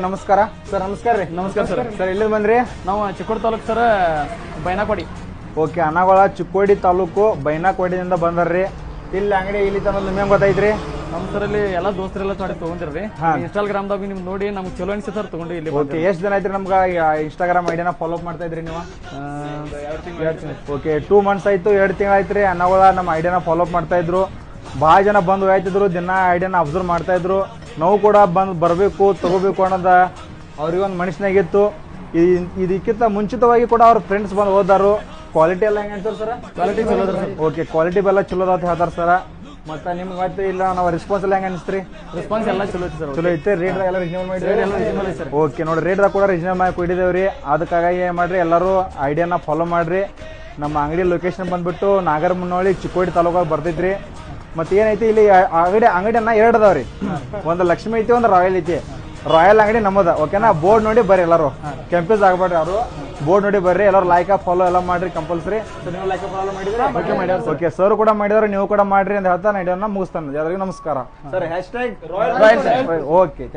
ನಮಸ್ಕಾರ ಸರ್. ನಮಸ್ಕಾರ ರೀ. ನಮಸ್ಕಾರ ಸರ್. ಸರ್ ಎಲ್ಲಿ ಬಂದ್ರಿ? ನಾವು ಚಿಕ್ಕೋಡಿ ತಾಲೂಕು ಸರ್, ಬೈನಾಕೋಡಿ. ಓಕೆ, ಅನಾಗೋಳ ಚಿಕ್ಕೋಡಿ ತಾಲೂಕು ಬೈನಾಕೋಡಿಯಿಂದ ಬಂದಾರ್ರಿ. ಇಲ್ಲಿ ಅಂಗಡಿ ಇಲ್ಲಿ ತನಕ ನಿಮ್ಗೆ ಗೊತ್ತೈತ್ರಿ? ನಮ್ಮ ಸರಲ್ಲಿ ಎಲ್ಲ ದೋಸ್ತರೆಲ್ಲ ತಗೊಂಡಿರ್ರಿ. ಇನ್ಸ್ಟಾಗ್ರಾಮ್ದಾಗ ನಿಮ್ಗೆ ನೋಡಿ ನಮ್ಗೆ ಚಲೋ ಅನ್ಸಿ ಸರ್ ತಗೊಂಡು ಇಲ್ಲಿ. ಓಕೆ, ಎಷ್ಟು ದಿನ ಐತ್ರಿ ನಮ್ಗೆ ಇನ್ಸ್ಟಾಗ್ರಾಮ್ ಐಡಿಯಾನ ಫಾಲೋ ಮಾಡ್ತಾ ಇದ್ರಿ ನೀವು? 2 ತಿಂಗಳು. ಓಕೆ, 2 ಮಂತ್ಸ್ ಆಯ್ತು, 2 ತಿಂಗಳು ಆಯ್ತು ರೀ. ಅನಾಗೋಳ ನಮ್ಮ ಐಡಿಯಾನ ಫಾಲೋ ಮಾಡ್ತಾ ಇದ್ರು. ಭಾಳ ಜನ ಬಂದು ಹೋಯ್ತಿದ್ರು, ದಿನ ಐಡಿಯಾನ ಅಬ್ಸರ್ವ್ ಮಾಡ್ತಾ ಇದ್ರು. ನಾವು ಕೂಡ ಬರಬೇಕು ತಗೋಬೇಕು ಅನ್ನೋದ ಅವ್ರಿಗೊಂದು ಮನುಷ್ಯನಾಗಿತ್ತು. ಇದಕ್ಕಿಂತ ಮುಂಚಿತವಾಗಿ ಕೂಡ ಅವ್ರ ಫ್ರೆಂಡ್ಸ್ ಬಂದು ಹೋದಾರು. ಕ್ವಾಲಿಟಿ ಎಲ್ಲ ಹೆಂಗೆ ಅಂತಾರೆ ಸರ್? ಕ್ವಾಲಿಟಿ ಚಲೋ ಅದ ಸರ್. ಓಕೆ, ಕ್ವಾಲಿಟಿ ಎಲ್ಲ ಚಲೋ ಅದ ಅಂತ ಹೇಳ್ತಾರೆ ಸರ್. ಮತ್ತೆ ನಿಮ್ಗೆ ಮತ್ತೆ ಇಲ್ಲ ನಾವು ರೆಸ್ಪಾನ್ಸ್ ಎಲ್ಲ ಹೆಂಗೆ ಅನಿಸ್ತ್ರಿ? ರೆಸ್ಪಾನ್ಸ್ ಎಲ್ಲ ಚಲೋ ಐತಿ ಸರ್. ಚಲೋ ಐತೆ. ರೇಟ್ ಎಲ್ಲ ರಿಜನಬಲ್ ಮಾಡಿ ಸರ್. ಓಕೆ ನೋಡಿ, ರೇಟ್ದಾಗ ಕೂಡ ರಿಜನಬಲ್ ಮಾಡಿ ಕೊಟ್ಟಿದ್ದೇವ್ರಿ. ಅದಕ್ಕಾಗಿ ಏನು ಮಾಡ್ರಿ, ಎಲ್ಲರೂ ಐಡಿಯಾನ ಫಾಲೋ ಮಾಡ್ರಿ. ನಮ್ಮ ಅಂಗಡಿ ಲೊಕೇಶನ್ ಬಂದ್ಬಿಟ್ಟು ನಾಗರಮುನ್ನೋಳಿ ಚಿಕ್ಕೋಡಿ ತಾಲೂಕಾಗ ಬರ್ತೈತ್ರಿ. ಮತ್ತೆ ಏನೈತಿ ಇಲ್ಲಿ ಅಂಗಡಿಯನ್ನ 2 ಅದಾವ್ರಿ. ಒಂದು ಲಕ್ಷ್ಮಿ ಐತಿ, ಒಂದು ರಾಯಲ್ ಐತಿ. ರಾಯಲ್ ಅಂಗಡಿ ನಮ್ಮದ. ಓಕೆನಾ? ಬೋರ್ಡ್ ನೋಡಿ ಬರ್ರಿ ಎಲ್ಲರೂ, ಕೆಂಪೇಜ್ ಆಗ್ಬೇಡ್ರಿ. ಅವರು ಬೋರ್ಡ್ ನೋಡಿ ಬರ್ರಿ, ಎಲ್ಲರೂ ಲೈಕ್ ಫಾಲೋ ಎಲ್ಲ ಮಾಡ್ರಿ ಕಂಪಲ್ಸರಿ. ನೀವು ಫಾಲೋ ಮಾಡಿದ್ರೆ ಓಕೆ, ಸರ್ ಕೂಡ ಮಾಡಿದ್ರೆ ನೀವು ಕೂಡ ಮಾಡ್ರಿ ಅಂತ ಹೇಳ್ತಾ ಐಡಿಯಾನ ಮುಗಿಸ್ತಾನೆ. ಎಲ್ಲರಿಗೂ ನಮಸ್ಕಾರ ಸರ್. #ರಾಯಲ್. ಓಕೆ.